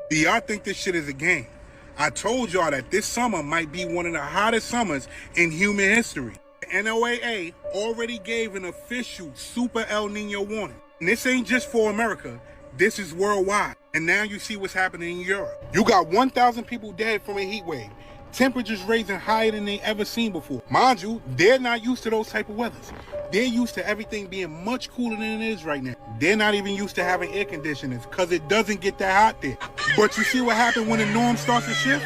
Do y'all think this shit is a game? I told y'all that this summer might be one of the hottest summers in human history. The NOAA already gave an official Super El Nino warning. And this ain't just for America. This is worldwide. And now you see what's happening in Europe. You got 1,000 people dead from a heat wave. Temperatures raising higher than they ever seen before. Mind you, they're not used to those type of weathers. They're used to everything being much cooler than it is right now. They're not even used to having air conditioners because it doesn't get that hot there. But you see what happened when the norm starts to shift?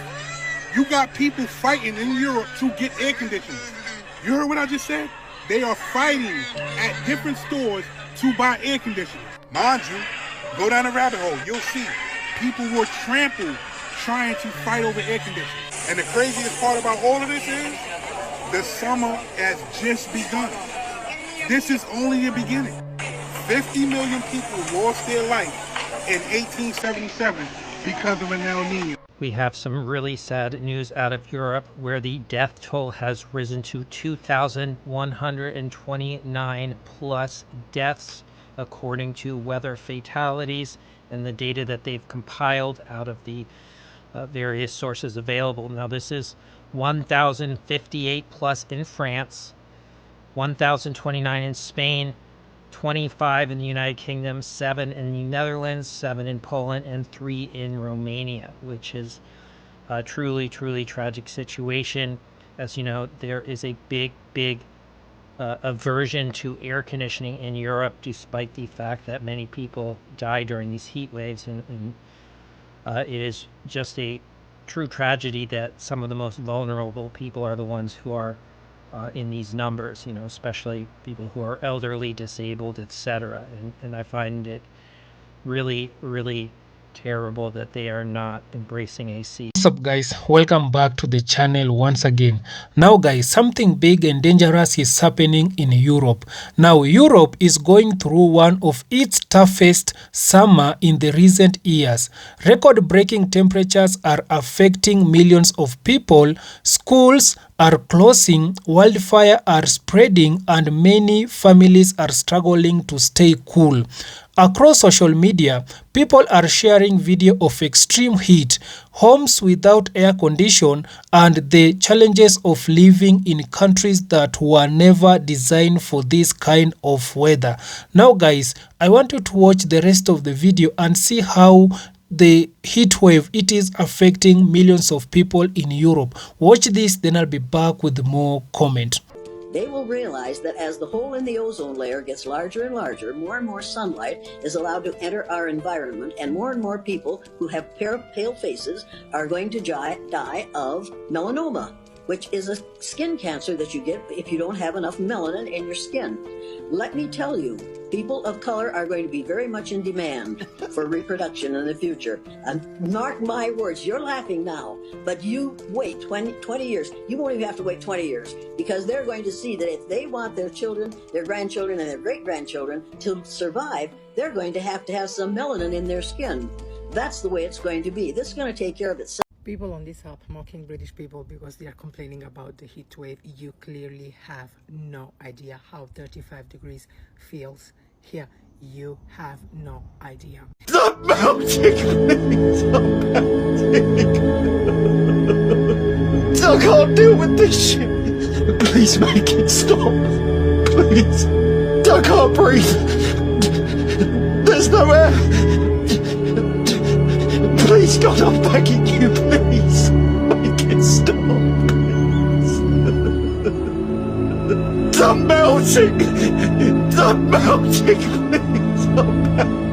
You got people fighting in Europe to get air conditioners. You heard what I just said? They are fighting at different stores to buy air conditioners. Mind you, go down the rabbit hole, you'll see people were trampled trying to fight over air conditioners. And the craziest part about all of this is the summer has just begun. This is only the beginning. 50 million people lost their life in 1877 because of an El Nino. We have some really sad news out of Europe where the death toll has risen to 2,129 plus deaths according to weather fatalities and the data that they've compiled out of the various sources available. Now this is 1,058 plus in France, 1,029 in Spain, 25 in the United Kingdom, 7 in the Netherlands, 7 in Poland, and 3 in Romania, which is a truly, truly tragic situation. As you know, there is a big aversion to air conditioning in Europe, despite the fact that many people die during these heat waves, and it is just a true tragedy that some of the most vulnerable people are the ones who are in these numbers, you know, especially people who are elderly, disabled, etc. And I find it really, really terrible that they are not embracing AC. What's up, guys? Welcome back to the channel once again. Now guys, something big and dangerous is happening in Europe. Now Europe is going through one of its toughest summer in the recent years. Record-breaking temperatures are affecting millions of people. Schools are closing, wildfire are spreading, and many families are struggling to stay cool. Across social media, people are sharing video of extreme heat, homes without air condition, and the challenges of living in countries that were never designed for this kind of weather. Now guys, I want you to watch the rest of the video and see how the heat wave it is affecting millions of people in Europe. Watch this, then I'll be back with more comment. They will realize that as the hole in the ozone layer gets larger and larger, more and more sunlight is allowed to enter our environment, and more people who have pale faces are going to die of melanoma, which is a skin cancer that you get if you don't have enough melanin in your skin. Let me tell you, people of color are going to be very much in demand for reproduction in the future. And mark my words, you're laughing now, but you wait 20 years. You won't even have to wait 20 years, because they're going to see that if they want their children, their grandchildren, and their great-grandchildren to survive, they're going to have some melanin in their skin. That's the way it's going to be. This is going to take care of itself. People on this app mocking British people because they are complaining about the heat wave. You clearly have no idea how 35 degrees feels here. You have no idea. Stop melting, please. Stop melting. I can't deal with this shit. Please make it stop. Please. I can't breathe. There's no air. Please, God, I'm begging you, please. Make it stop, please. I'm melting. I'm melting, please. I'm melting.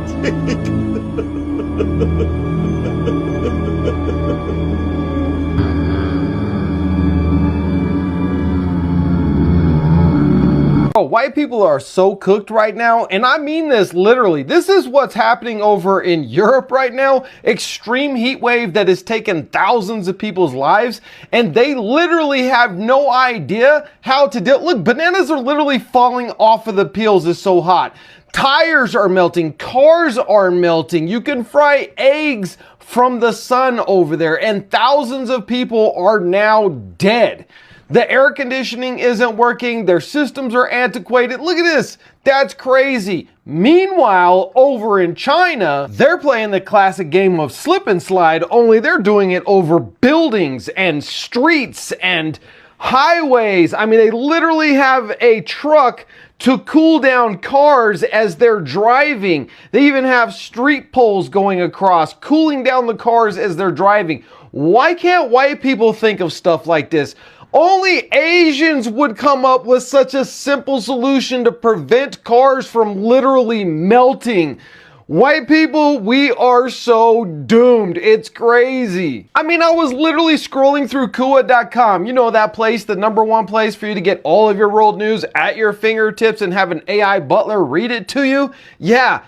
White people are so cooked right now, and I mean this literally. This is what's happening over in Europe right now. Extreme heat wave that has taken thousands of people's lives, and they literally have no idea how to deal. Look, bananas are literally falling off of the peels. It's so hot. Tires are melting, cars are melting. You can fry eggs from the sun over there, and thousands of people are now dead. The air conditioning isn't working. Their systems are antiquated. Look at this. That's crazy. Meanwhile, over in China, they're playing the classic game of slip and slide, only they're doing it over buildings and streets and highways. I mean, they literally have a truck to cool down cars as they're driving. They even have street poles going across, cooling down the cars as they're driving. Why can't white people think of stuff like this? Only Asians would come up with such a simple solution to prevent cars from literally melting. White people, we are so doomed. It's crazy. I mean, I was literally scrolling through Kua.com. You know that place, the #1 place for you to get all of your world news at your fingertips and have an AI butler read it to you? Yeah,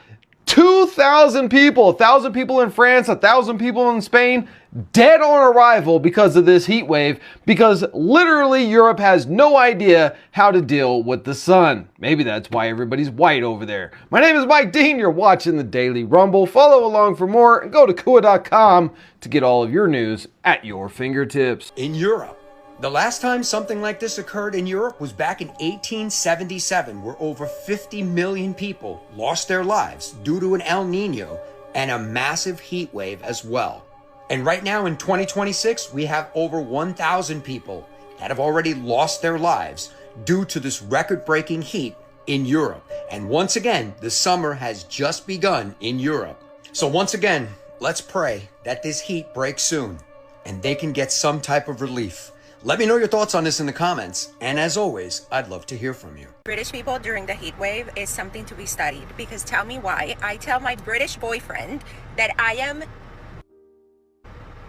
2,000 people, 1,000 people in France, 1,000 people in Spain, dead on arrival because of this heat wave, because literally Europe has no idea how to deal with the sun. Maybe that's why everybody's white over there. My name is Mike Dean. You're watching the Daily Rumble. Follow along for more and go to Kua.com to get all of your news at your fingertips. In Europe, the last time something like this occurred in Europe was back in 1877, where over 50 million people lost their lives due to an El Nino and a massive heat wave as well. And right now in 2026, we have over 1,000 people that have already lost their lives due to this record-breaking heat in Europe. And once again, the summer has just begun in Europe. So once again, let's pray that this heat breaks soon and they can get some type of relief. Let me know your thoughts on this in the comments. And as always, I'd love to hear from you. British people during the heat wave is something to be studied, because tell me why. I tell my British boyfriend that I am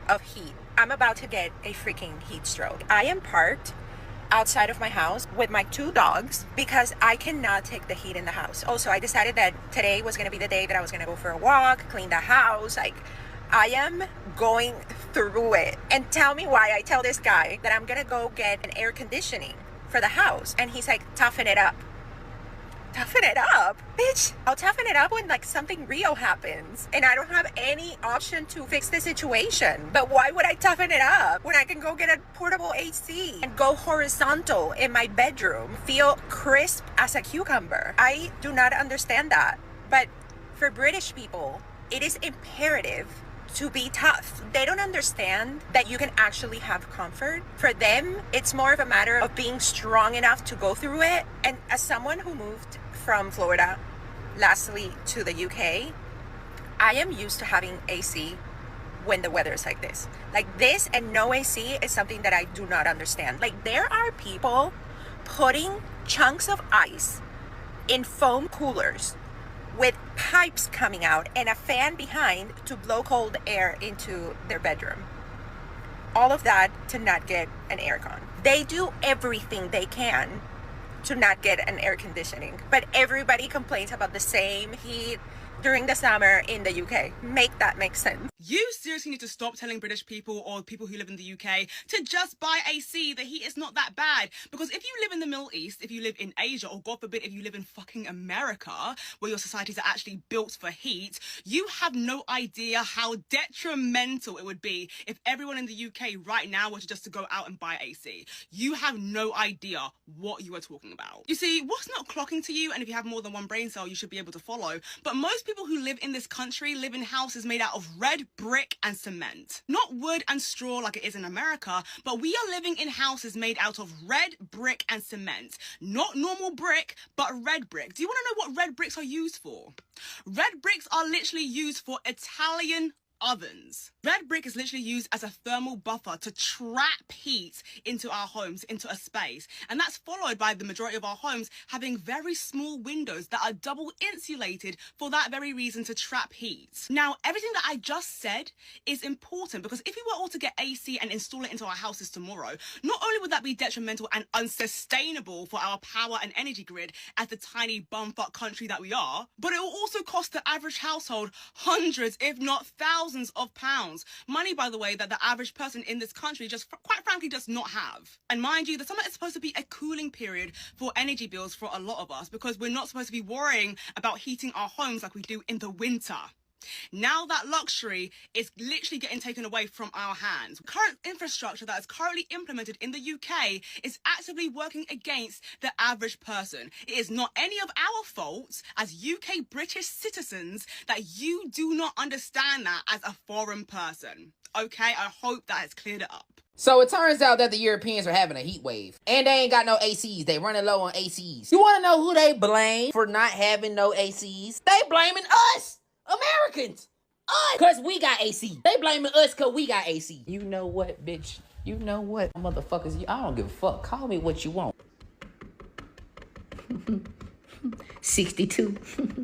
of heat. I'm about to get a freaking heat stroke. I am parked outside of my house with my 2 dogs because I cannot take the heat in the house. Also, I decided that today was going to be the day that I was going to go for a walk, clean the house. Like, I am going through it. And tell me why I tell this guy that I'm gonna go get an air conditioning for the house, and he's like, toughen it up. Toughen it up? Bitch, I'll toughen it up when like something real happens and I don't have any option to fix the situation. But why would I toughen it up when I can go get a portable AC and go horizontal in my bedroom, feel crisp as a cucumber? I do not understand that. But for British people, it is imperative to be tough. They don't understand that you can actually have comfort. For them, it's more of a matter of being strong enough to go through it. And as someone who moved from Florida, lastly to the UK, I am used to having AC when the weather is like this. Like this and no AC is something that I do not understand. Like, there are people putting chunks of ice in foam coolers with pipes coming out and a fan behind to blow cold air into their bedroom. All of that to not get an aircon. They do everything they can to not get an air conditioning, but everybody complains about the same heat during the summer in the UK. Make that make sense. You seriously need to stop telling British people or people who live in the UK to just buy AC. The heat is not that bad. Because if you live in the Middle East, if you live in Asia, or God forbid, if you live in fucking America, where your societies are actually built for heat, you have no idea how detrimental it would be if everyone in the UK right now were to just to go out and buy AC. You have no idea what you are talking about. You see, what's not clocking to you, and if you have more than one brain cell, you should be able to follow, but most people who live in this country live in houses made out of red brick and cement. Not wood and straw like it is in America, but we are living in houses made out of red brick and cement. Not normal brick, but red brick. Do you want to know what red bricks are used for? Red bricks are literally used for Italian ovens. Red brick is literally used as a thermal buffer to trap heat into our homes, into a space. And that's followed by the majority of our homes having very small windows that are double insulated for that very reason, to trap heat. Now, everything that I just said is important, because if we were all to get AC and install it into our houses tomorrow, not only would that be detrimental and unsustainable for our power and energy grid as the tiny bumfuck country that we are, but it will also cost the average household hundreds, if not thousands of pounds. Money, by the way, that the average person in this country just quite frankly does not have. And mind you, the summer is supposed to be a cooling period for energy bills for a lot of us, because we're not supposed to be worrying about heating our homes like we do in the winter. Now that luxury is literally getting taken away from our hands. Current infrastructure that is currently implemented in the UK is actively working against the average person. It is not any of our faults as UK British citizens that you do not understand that as a foreign person. Okay, I hope that has cleared it up. So it turns out that the Europeans are having a heat wave. And they ain't got no ACs. They running low on ACs. You want to know who they blame for not having no ACs? They blaming us, Americans. Us. Because we got AC. They blaming us because we got AC. You know what, bitch? You know what, motherfuckers? I don't give a fuck. Call me what you want. 62.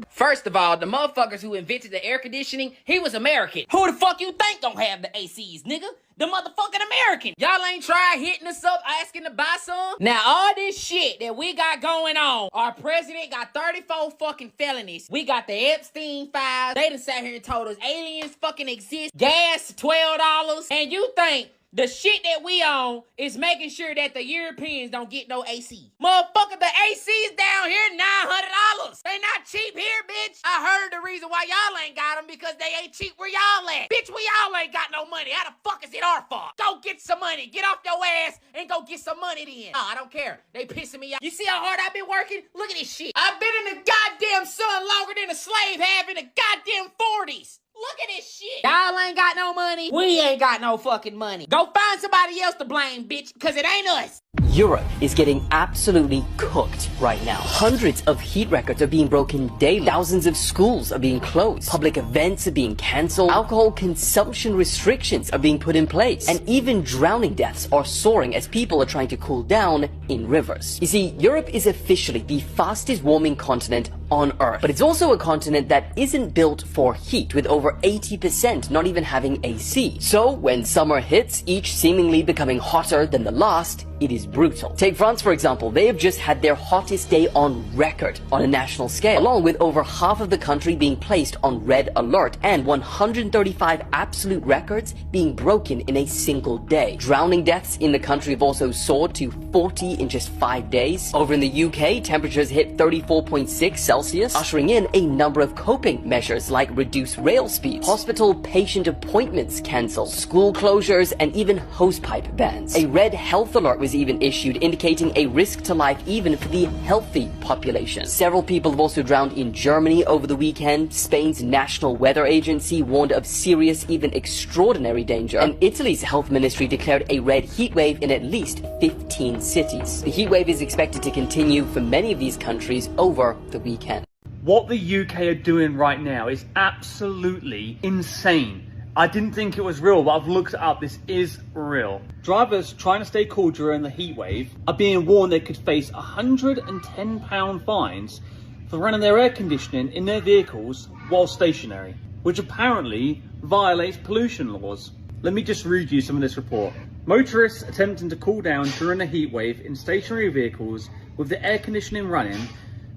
First of all, the motherfuckers who invented the air conditioning, he was American. Who the fuck you think don't have the ACs, nigga? The motherfucking American. Y'all ain't tried hitting us up asking to buy some? Now, all this shit that we got going on, our president got 34 fucking felonies. We got the Epstein files. They done sat here and told us aliens fucking exist. Gas, $12. And you think the shit that we own is making sure that the Europeans don't get no AC. Motherfucker, the AC's down here, $900. They not cheap here, bitch. I heard the reason why y'all ain't got them because they ain't cheap where y'all at. Bitch, we all ain't got no money. How the fuck is it our fault? Go get some money. Get off your ass and go get some money then. Oh, I don't care. They pissing me off. You see how hard I've been working? Look at this shit. I've been in the goddamn sun longer than a slave have in the goddamn 40s. Look at this shit. Y'all ain't got no money. We ain't got no fucking money. Go find somebody else to blame, bitch, because it ain't us. Europe is getting absolutely cooked right now. Hundreds of heat records are being broken daily. Thousands of schools are being closed. Public events are being cancelled. Alcohol consumption restrictions are being put in place. And even drowning deaths are soaring as people are trying to cool down in rivers. You see, Europe is officially the fastest warming continent on Earth. But it's also a continent that isn't built for heat, with over 80% not even having AC. So when summer hits, each seemingly becoming hotter than the last, it is brutal. Take France, for example. They have just had their hottest day on record on a national scale, along with over half of the country being placed on red alert and 135 absolute records being broken in a single day. Drowning deaths in the country have also soared to 40 in just 5 days. Over in the UK, temperatures hit 34.6 Celsius, ushering in a number of coping measures like reduced rail speeds, hospital patient appointments cancelled, school closures, and even hosepipe bans. A red health alert was even issued, indicating a risk to life even for the healthy population. Several people have also drowned in Germany over the weekend. Spain's National Weather Agency warned of serious, even extraordinary danger. And Italy's health ministry declared a red heat wave in at least 15 cities. The heat wave is expected to continue for many of these countries over the weekend. What the UK are doing right now is absolutely insane. I didn't think it was real, but I've looked it up. This is real. Drivers trying to stay cool during the heat wave are being warned they could face £110 fines for running their air conditioning in their vehicles while stationary, which apparently violates pollution laws. Let me just read you some of this report. Motorists attempting to cool down during the heat wave in stationary vehicles with the air conditioning running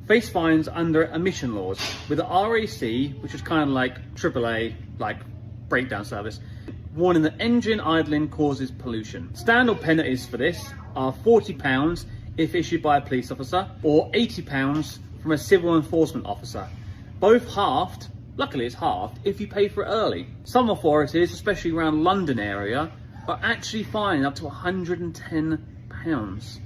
face fines under emission laws, with the RAC, which is kind of like AAA, like breakdown service, warning that engine idling causes pollution. Standard penalties for this are £40 if issued by a police officer, or £80 from a civil enforcement officer. Both halved, luckily it's halved, if you pay for it early. Some authorities, especially around London area, are actually fining up to £110.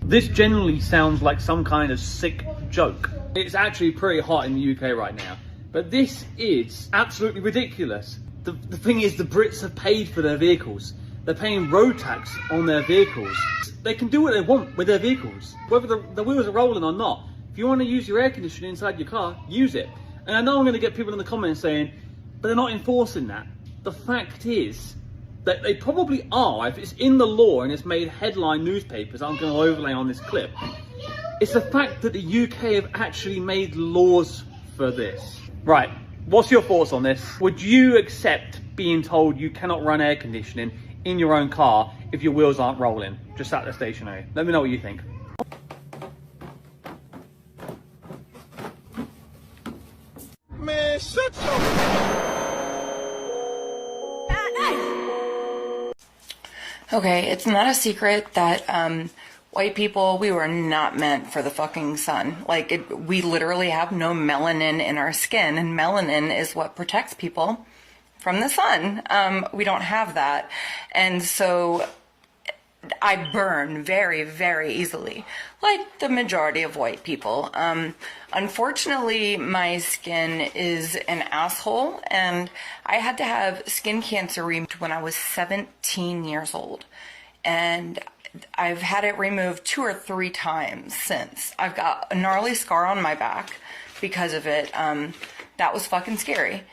This generally sounds like some kind of sick joke. It's actually pretty hot in the UK right now, but this is absolutely ridiculous. The thing is, the Brits have paid for their vehicles. They're paying road tax on their vehicles. They can do what they want with their vehicles, whether the wheels are rolling or not. If you want to use your air conditioning inside your car, use it. And I know I'm going to get people in the comments saying, but they're not enforcing that. The fact is that they probably are. If it's in the law and it's made headline newspapers, I'm going to overlay on this clip. It's the fact that the UK have actually made laws for this. Right. What's your thoughts on this? Would you accept being told you cannot run air conditioning in your own car if your wheels aren't rolling, just sat there stationary? Let me know what you think. Man, shut your... Okay, it's not a secret that White people, we were not meant for the fucking sun. Like, we literally have no melanin in our skin, and melanin is what protects people from the sun. We don't have that. And so I burn very, very easily, like the majority of white people. Unfortunately, my skin is an asshole, and I had to have skin cancer removed when I was 17 years old. And I've had it removed 2 or 3 times since. I've got a gnarly scar on my back because of it. That was fucking scary.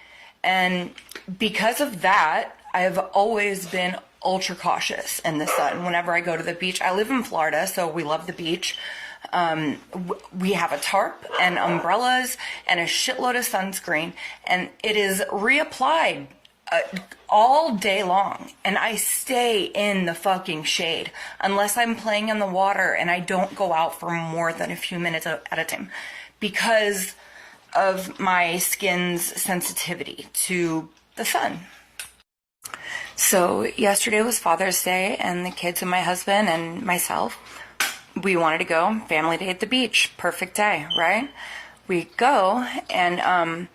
And because of that, I've always been ultra cautious in the sun. Whenever I go to the beach, I live in Florida, so we love the beach. We have a tarp and umbrellas and a shitload of sunscreen, and it is reapplied all day long, and I stay in the fucking shade unless I'm playing in the water, and I don't go out for more than a few minutes at a time because of my skin's sensitivity to the sun. So yesterday was Father's Day, and the kids and my husband and myself, we wanted to go family day at the beach. Perfect day, right? We go, and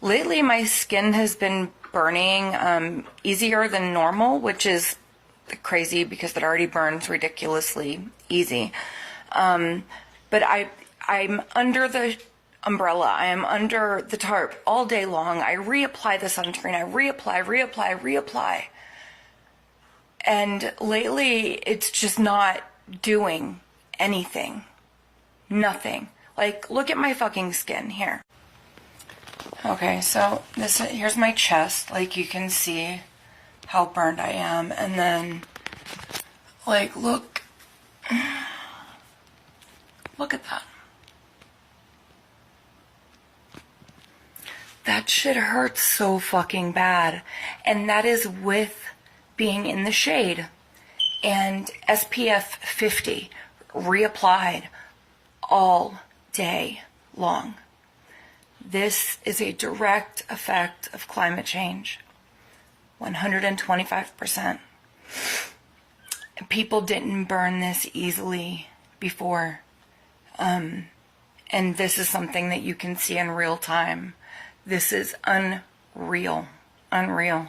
lately my skin has been burning easier than normal, which is crazy because it already burns ridiculously easy. But I'm under the umbrella. I am under the tarp all day long. I reapply the sunscreen. I reapply. And lately, it's just not doing anything. Nothing. Like, look at my fucking skin here. Okay, so here's my chest. Like, you can see how burned I am. And then, like, look at that. That shit hurts so fucking bad. And that is with being in the shade. And SPF 50 reapplied all day long. This is a direct effect of climate change. 125%. People didn't burn this easily before. And this is something that you can see in real time. This is unreal. Unreal.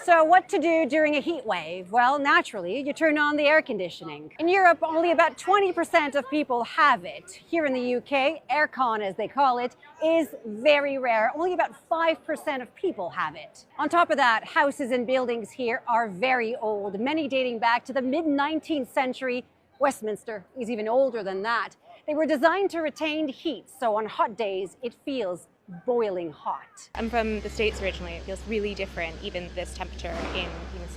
So what to do during a heat wave? Well, naturally, you turn on the air conditioning. In Europe, only about 20% of people have it. Here in the UK, aircon, as they call it, is very rare. Only about 5% of people have it. On top of that, houses and buildings here are very old, many dating back to the mid-19th century. Westminster is even older than that. They were designed to retain heat, so on hot days, it feels boiling hot. I'm from the States originally. It feels really different, even this temperature in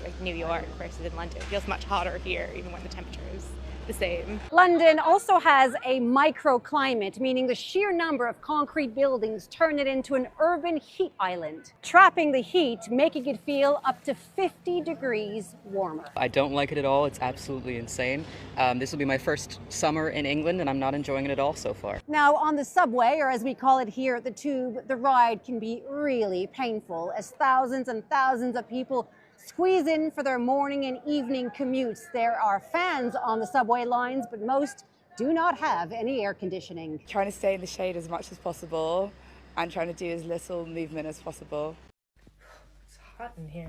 like New York versus in London. It feels much hotter here, even when the temperature is the same. London also has a microclimate, meaning the sheer number of concrete buildings turn it into an urban heat island, trapping the heat, making it feel up to 50 degrees warmer. I don't like it at all. It's absolutely insane. This will be my first summer in England, and I'm not enjoying it at all so far. Now, on the subway, or as we call it here, the tube, the ride can be really painful as thousands and thousands of people squeeze in for their morning and evening commutes. There are fans on the subway lines, but most do not have any air conditioning. Trying to stay in the shade as much as possible and trying to do as little movement as possible. It's hot in here.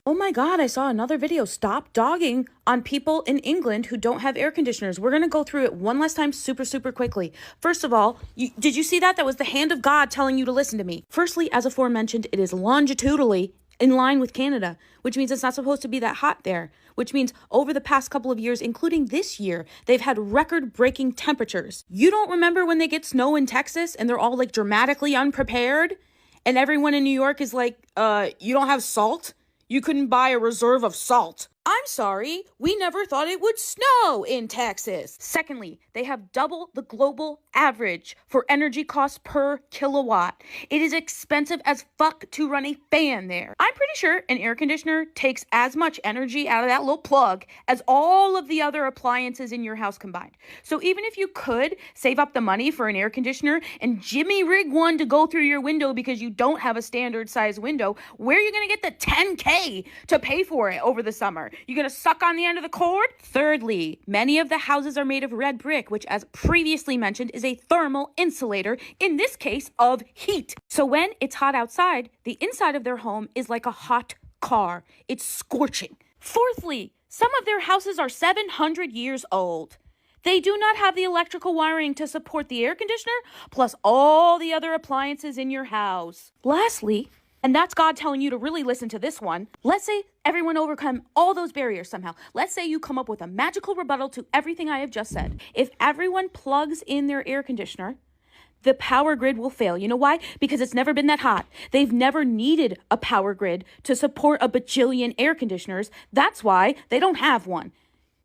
Oh my God, I saw another video. Stop dogging on people in England who don't have air conditioners. We're going to go through it one last time super quickly. First of all, did you see that? That was the hand of God telling you to listen to me. Firstly, as aforementioned, it is longitudinally in line with Canada, which means it's not supposed to be that hot there, which means over the past couple of years, including this year, they've had record-breaking temperatures. You don't remember when they get snow in Texas and they're all like dramatically unprepared? And everyone in New York is like, you don't have salt? You couldn't buy a reserve of salt. I'm sorry, we never thought it would snow in Texas. Secondly, they have double the global average for energy costs per kilowatt. It is expensive as fuck to run a fan there. I'm pretty sure an air conditioner takes as much energy out of that little plug as all of the other appliances in your house combined. So even if you could save up the money for an air conditioner and jimmy rig one to go through your window because you don't have a standard size window, where are you going to get the $10K to pay for it over the summer? You gonna suck on the end of the cord? Thirdly, many of the houses are made of red brick, which, as previously mentioned, is a thermal insulator, in this case of heat. So when it's hot outside, the inside of their home is like a hot car. It's scorching. Fourthly, some of their houses are 700 years old. They do not have the electrical wiring to support the air conditioner, plus all the other appliances in your house. Lastly, and that's God telling you to really listen to this one. Let's say everyone overcome all those barriers somehow. Let's say you come up with a magical rebuttal to everything I have just said. If everyone plugs in their air conditioner, the power grid will fail. You know why? Because it's never been that hot. They've never needed a power grid to support a bajillion air conditioners. That's why they don't have one.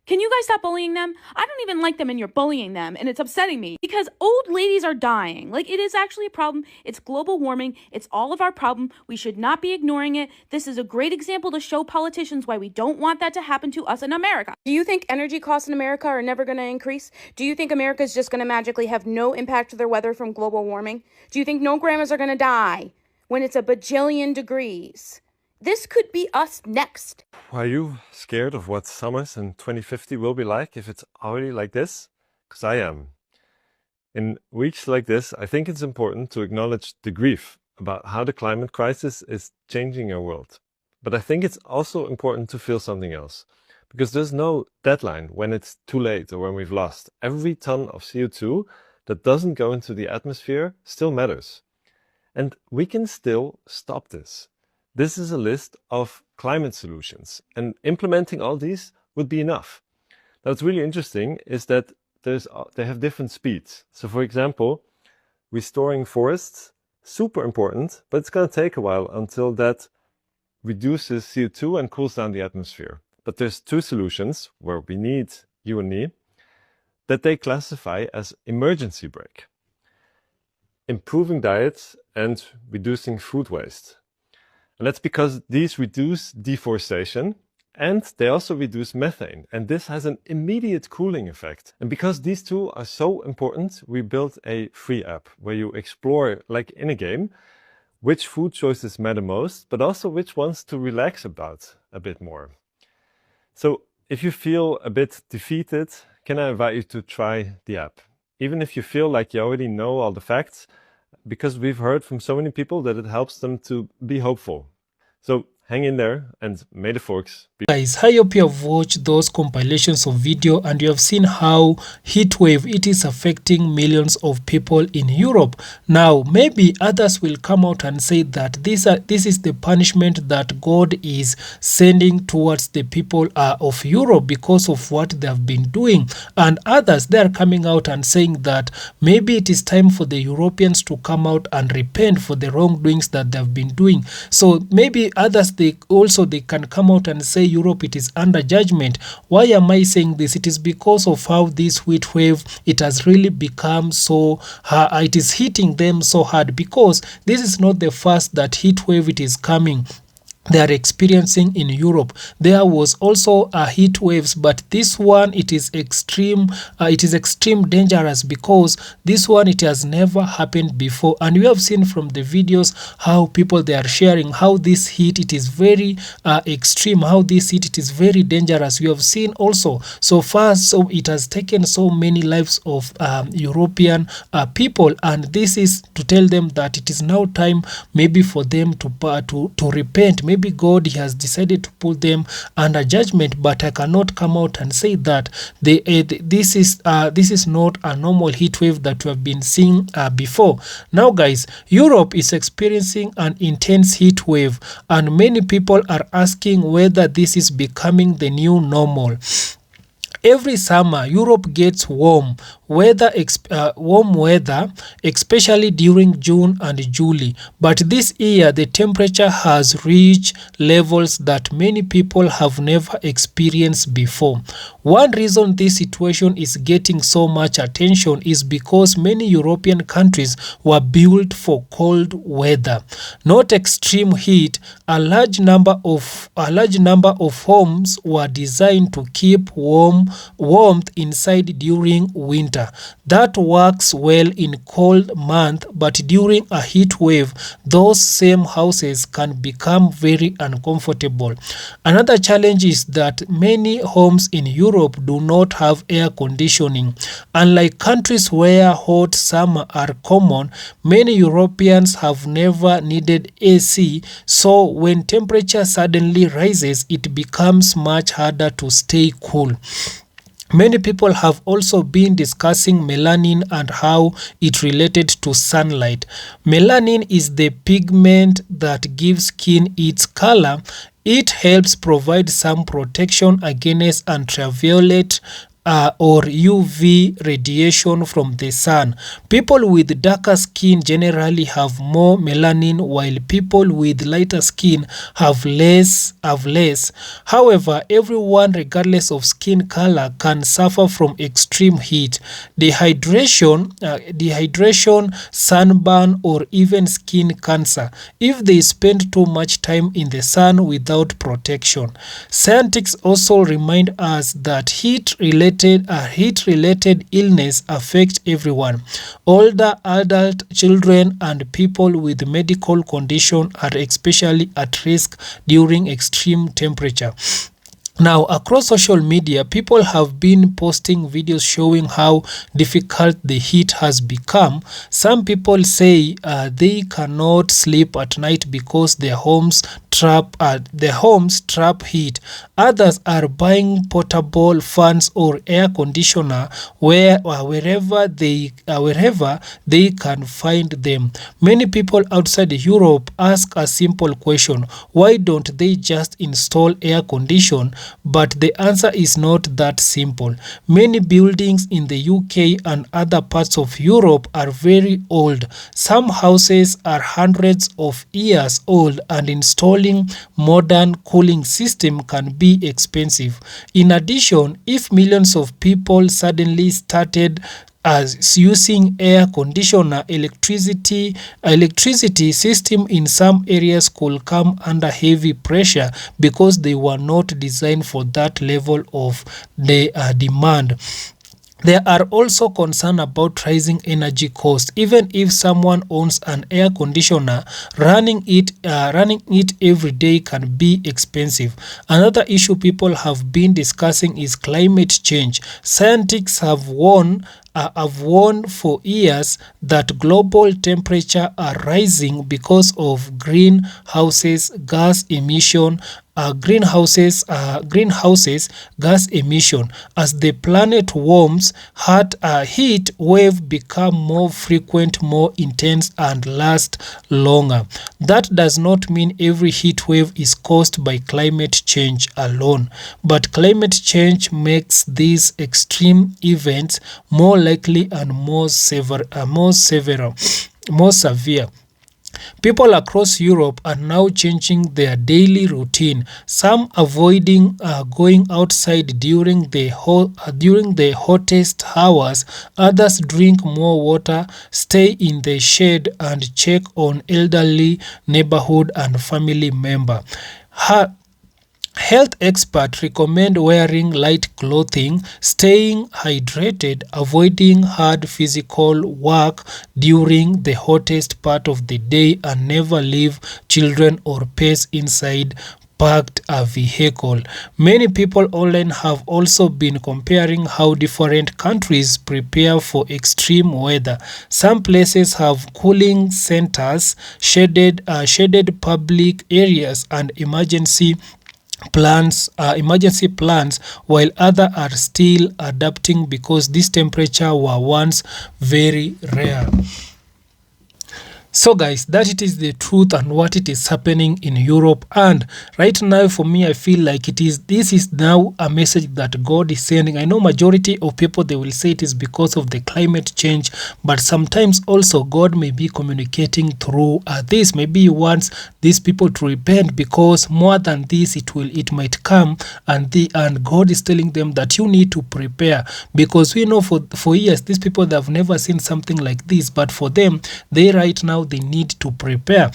Can you guys stop bullying them? I don't even like them and you're bullying them, and it's upsetting me because old ladies are dying. Like, it is actually a problem. It's global warming. It's all of our problem. We should not be ignoring it. This is a great example to show politicians why we don't want that to happen to us in America. Do you think energy costs in America are never going to increase? Do you think America is just going to magically have no impact to their weather from global warming? Do you think no grandmas are going to die when it's a bajillion degrees? This could be us next. Are you scared of what summers in 2050 will be like if it's already like this? Because I am. In weeks like this, I think it's important to acknowledge the grief about how the climate crisis is changing our world. But I think it's also important to feel something else. Because there's no deadline when it's too late or when we've lost. Every ton of CO2 that doesn't go into the atmosphere still matters. And we can still stop this. This is a list of climate solutions, and implementing all these would be enough. Now, what's really interesting is that they have different speeds. So, for example, restoring forests, super important, but it's going to take a while until that reduces CO2 and cools down the atmosphere. But there's two solutions where we need you and me that they classify as emergency brake. Improving diets and reducing food waste. And that's because these reduce deforestation and they also reduce methane. And this has an immediate cooling effect. And because these two are so important, we built a free app where you explore, like in a game, which food choices matter most, but also which ones to relax about a bit more. So if you feel a bit defeated, can I invite you to try the app? Even if you feel like you already know all the facts, because we've heard from so many people that it helps them to be hopeful. So hang in there and may the forks be. Guys, I hope you have watched those compilations of video and you have seen how heatwave it is affecting millions of people in Europe. Now, maybe others will come out and say that this is the punishment that God is sending towards the people of Europe because of what they have been doing. And others, they are coming out and saying that maybe it is time for the Europeans to come out and repent for the wrongdoings that they have been doing. So maybe others, they can come out and say Europe, it is under judgment. Why am I saying this? It is because of how this heat wave, it has really become so it is hitting them so hard, because this is not the first that heat wave it is coming. They are experiencing in Europe. There was also heat waves, but this one it is extreme dangerous, because this one it has never happened before. And we have seen from the videos how people they are sharing how this heat it is very extreme, how this heat it is very dangerous. We have seen also so far, so it has taken so many lives of European people, and this is to tell them that it is now time maybe for them to repent. Maybe God has decided to put them under judgment, but I cannot come out and say that this is not a normal heat wave that we have been seeing before. Now, guys, Europe is experiencing an intense heat wave, and many people are asking whether this is becoming the new normal. Every summer, Europe gets warm weather, especially during June and July. But this year, the temperature has reached levels that many people have never experienced before. One reason this situation is getting so much attention is because many European countries were built for cold weather, not extreme heat. A large number of homes were designed to keep warmth inside during winter. That works well in cold month, but during a heat wave, those same houses can become very uncomfortable. Another challenge is that many homes in Europe do not have air conditioning. Unlike countries where hot summer are common, many Europeans have never needed AC, so when temperature suddenly rises, it becomes much harder to stay cool. Many people have also been discussing melanin and how it related to sunlight. Melanin is the pigment that gives skin its color. It helps provide some protection against ultraviolet or UV radiation from the sun. People with darker skin generally have more melanin, while people with lighter skin have less. However, everyone, regardless of skin color, can suffer from extreme heat, dehydration, sunburn, or even skin cancer if they spend too much time in the sun without protection. Scientists also remind us that heat-related illness affect everyone. Older adult, children, and people with medical condition are especially at risk during extreme temperature. Now, across social media, people have been posting videos showing how difficult the heat has become. Some people say they cannot sleep at night because their homes trap heat. Others are buying portable fans or air conditioner wherever they can find them. Many people outside Europe ask a simple question: why don't they just install air condition? But the answer is not that simple. Many buildings in the UK and other parts of Europe are very old. Some houses are hundreds of years old, and installing modern cooling system can be expensive. In addition, if millions of people suddenly started using air conditioner, electricity system in some areas could come under heavy pressure because they were not designed for that level of demand. There are also concerns about rising energy costs. Even if someone owns an air conditioner, running it every day can be expensive. Another issue people have been discussing is climate change. Scientists have warned for years that global temperatures are rising because of greenhouse gas emission. Greenhouse gas emission. As the planet warms, heat waves become more frequent, more intense, and last longer. That does not mean every heat wave is caused by climate change alone, but climate change makes these extreme events more likely and more severe. People across Europe are now changing their daily routine, some avoiding going outside during the hottest hours, others drink more water, stay in the shade, and check on elderly neighborhood and family member. Health experts recommend wearing light clothing, staying hydrated, avoiding hard physical work during the hottest part of the day, and never leave children or pets inside parked a vehicle. Many people online have also been comparing how different countries prepare for extreme weather. Some places have cooling centers, shaded public areas, and emergency plans, while others are still adapting because these temperatures were once very rare. So guys, that it is the truth and what it is happening in Europe. And right now for me, I feel like this is now a message that God is sending. I know majority of people, they will say it is because of the climate change, but sometimes also God may be communicating through this. Maybe he wants these people to repent, because more than this it might come, and God is telling them that you need to prepare, because we know for years these people, they have never seen something like this, but for them, they right now they need to prepare.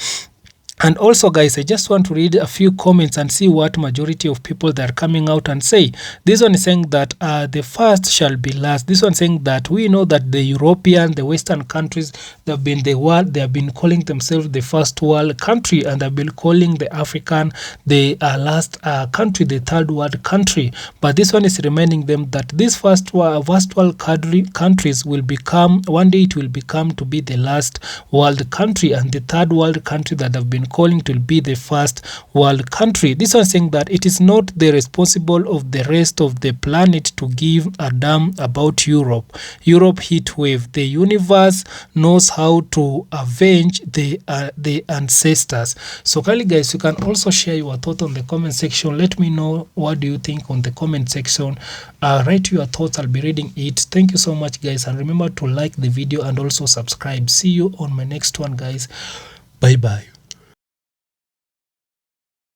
And also guys, I just want to read a few comments and see what majority of people that are coming out and say. This one is saying that the first shall be last. This one saying that we know that the European, the Western countries, they have been calling themselves the first world country, and they've been calling the African the last country, the third world country. But this one is reminding them that these first world countries will become, one day it will become to be the last world country, and the third world country that have been calling to be the first world country. This one saying that it is not the responsible of the rest of the planet to give a damn about Europe heat wave. The universe knows how to avenge the ancestors. So kindly guys, you can also share your thought on the comment section. Let me know what do you think on the comment section. Write your thoughts, I'll be reading it. Thank you so much guys, and remember to like the video and also subscribe. See you on my next one guys. Bye bye.